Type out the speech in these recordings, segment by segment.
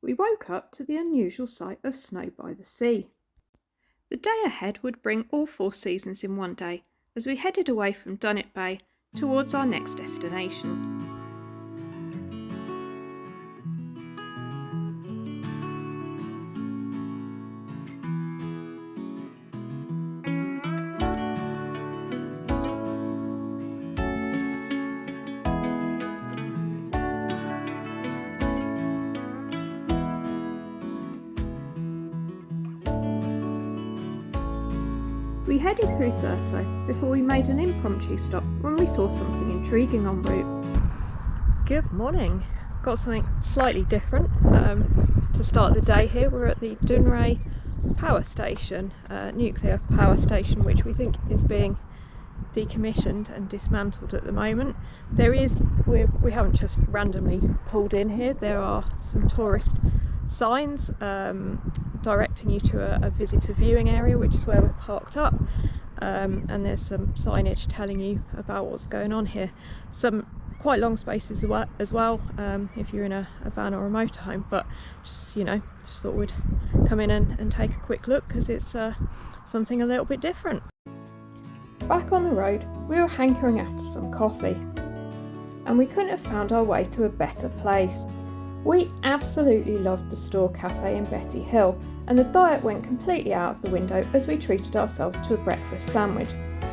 we woke up to the unusual sight of snow by the sea. The day ahead would bring all 4 seasons in one day as we headed away from Dunnet Bay towards our next destination. We headed through Thurso before we made an impromptu stop when we saw something intriguing en route. Good morning. Got something slightly different to start the day here. We're at the Dounreay power station, nuclear power station, which we think is being decommissioned and dismantled at the moment. We haven't just randomly pulled in here. There are some tourist signs directing you to a visitor viewing area, which is where we're parked up, and there's some signage telling you about what's going on here. Some quite long spaces as well if you're in a van or a motorhome, but just thought we'd come in and take a quick look because it's something a little bit different. Back on the road, we were hankering after some coffee, and we couldn't have found our way to a better place. We absolutely loved the store cafe in Bettyhill, and the diet went completely out of the window as we treated ourselves to a breakfast sandwich.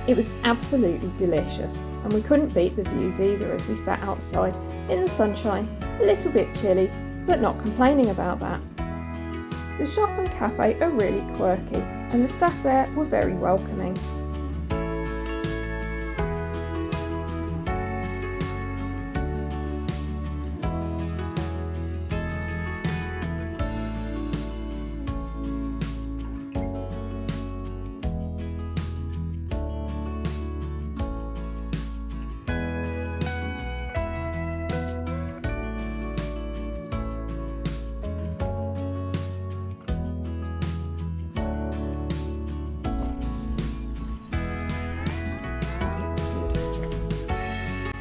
It was absolutely delicious, and we couldn't beat the views either as we sat outside in the sunshine, a little bit chilly, but not complaining about that. The shop and cafe are really quirky, and the staff there were very welcoming.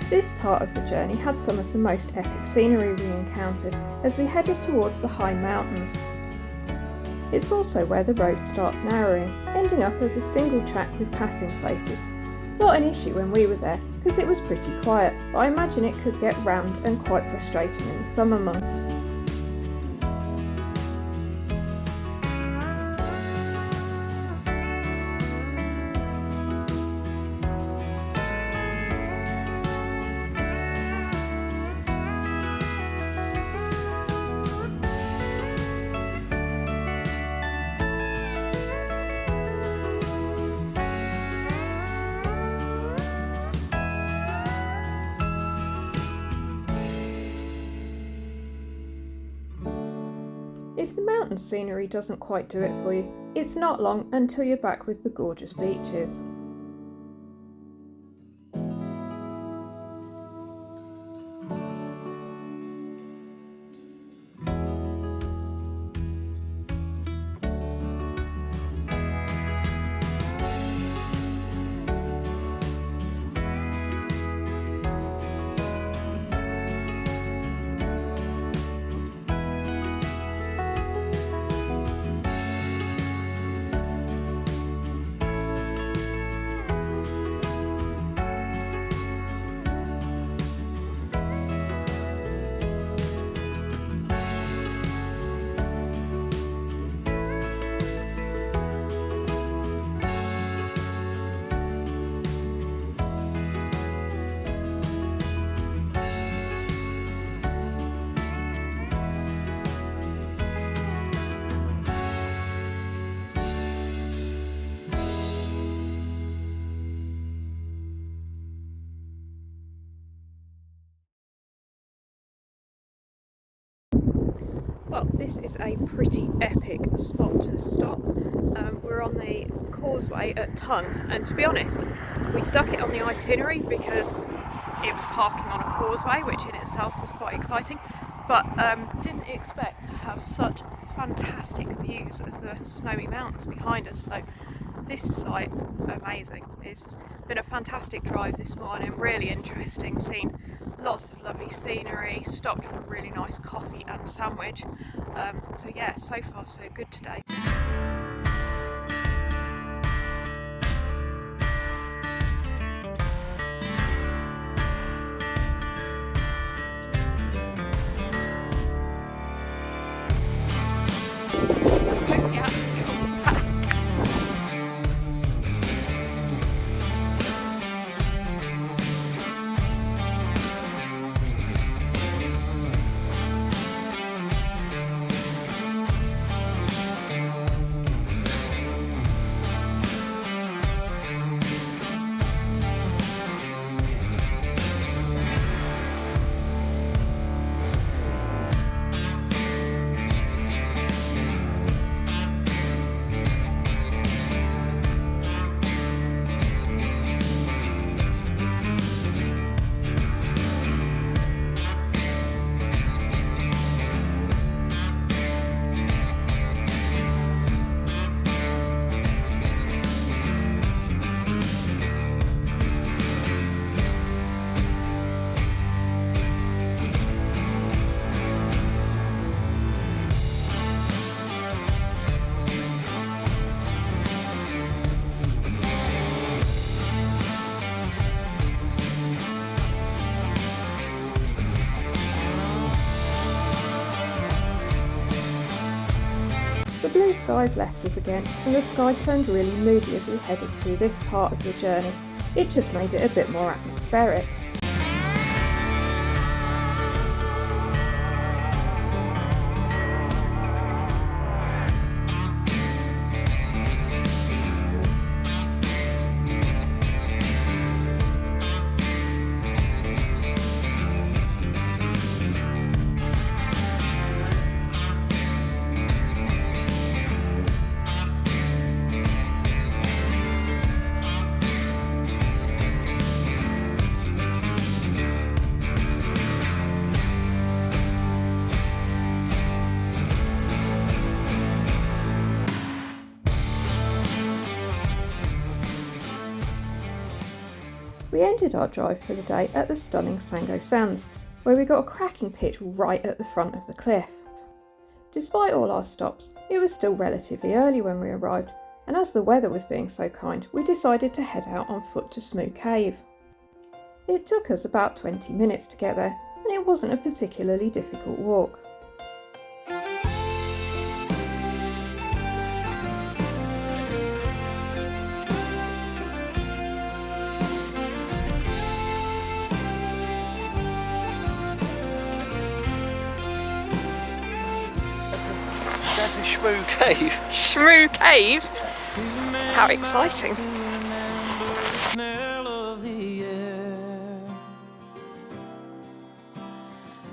This part of the journey had some of the most epic scenery we encountered as we headed towards the high mountains. It's also where the road starts narrowing, ending up as a single track with passing places. Not an issue when we were there because it was pretty quiet, but I imagine it could get rammed and quite frustrating in the summer months. If the mountain scenery doesn't quite do it for you, it's not long until you're back with the gorgeous beaches. Well, this is a pretty epic spot to stop. We're on the causeway at Tongue, and to be honest, we stuck it on the itinerary because it was parking on a causeway, which in itself was quite exciting, but didn't expect to have such fantastic views of the snowy mountains behind us. So this is like amazing. It's been a fantastic drive this morning, really interesting, seen lots of lovely scenery, stopped for a really nice coffee and sandwich. So yeah, so far so good today. The blue skies left us again, and the sky turned really moody as we headed through this part of the journey. It just made it a bit more atmospheric. We ended our drive for the day at the stunning Sango Sands, where we got a cracking pitch right at the front of the cliff. Despite all our stops, it was still relatively early when we arrived, and as the weather was being so kind, we decided to head out on foot to Smoo Cave. It took us about 20 minutes to get there, and it wasn't a particularly difficult walk. Smoo Cave. Smoo Cave? How exciting.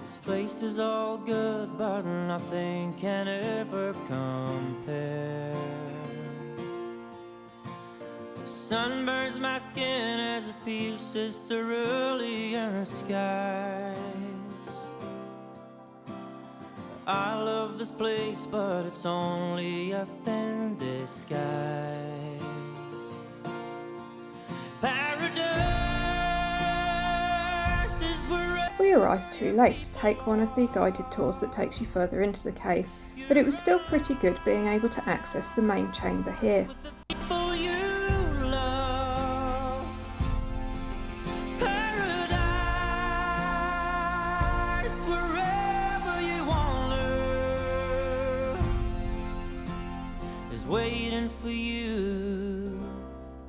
This place is all good, but nothing can ever compare. The sun burns my skin as it pierces cerulean skies. I love this place, but it's only a thin disguise. Paradise is where We arrived too late to take one of the guided tours that takes you further into the cave, but it was still pretty good being able to access the main chamber here. people you love. Paradise wherever you wander is waiting for you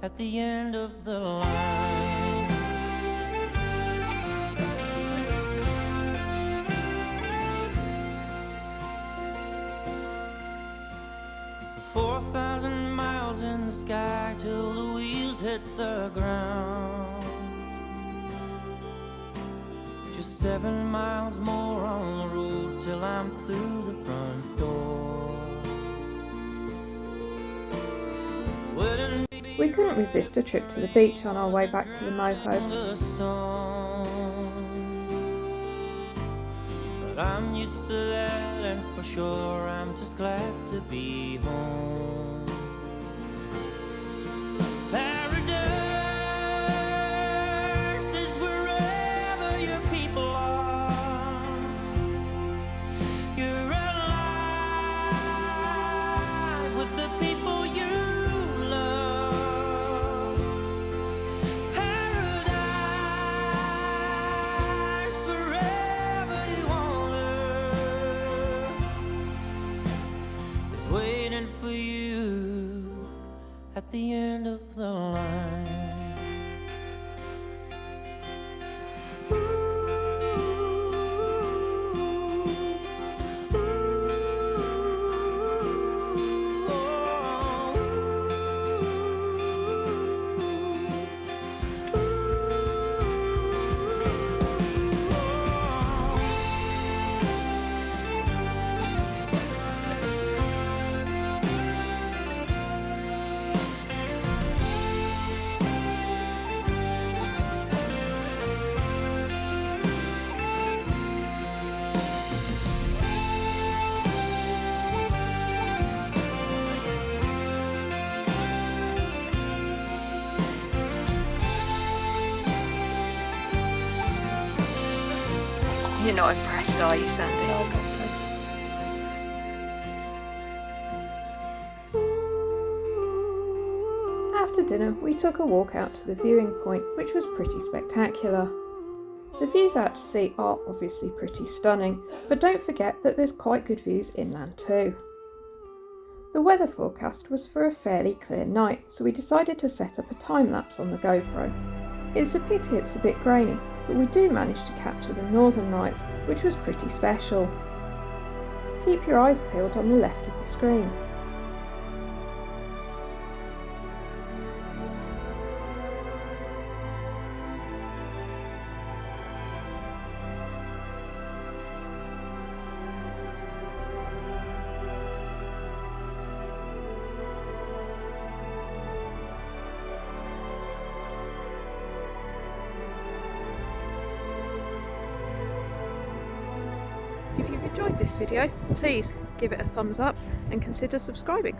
at the end of the line. 4,000 miles in the sky till the wheels hit the ground. Just 7 miles more on the road till I'm through the front door. We couldn't resist a trip to the beach on our way back to the moho. I'm used to that, and for sure I'm just glad to be home. at the end of the line. You're not impressed, are you, Sandy? After dinner, we took a walk out to the viewing point, which was pretty spectacular. The views out to sea are obviously pretty stunning, but don't forget that there's quite good views inland too. The weather forecast was for a fairly clear night, so we decided to set up a time lapse on the GoPro. It's a pity it's a bit grainy, but we do manage to capture the northern lights, which was pretty special. Keep your eyes peeled on the left of the screen. If you've enjoyed this video, please give it a thumbs up and consider subscribing.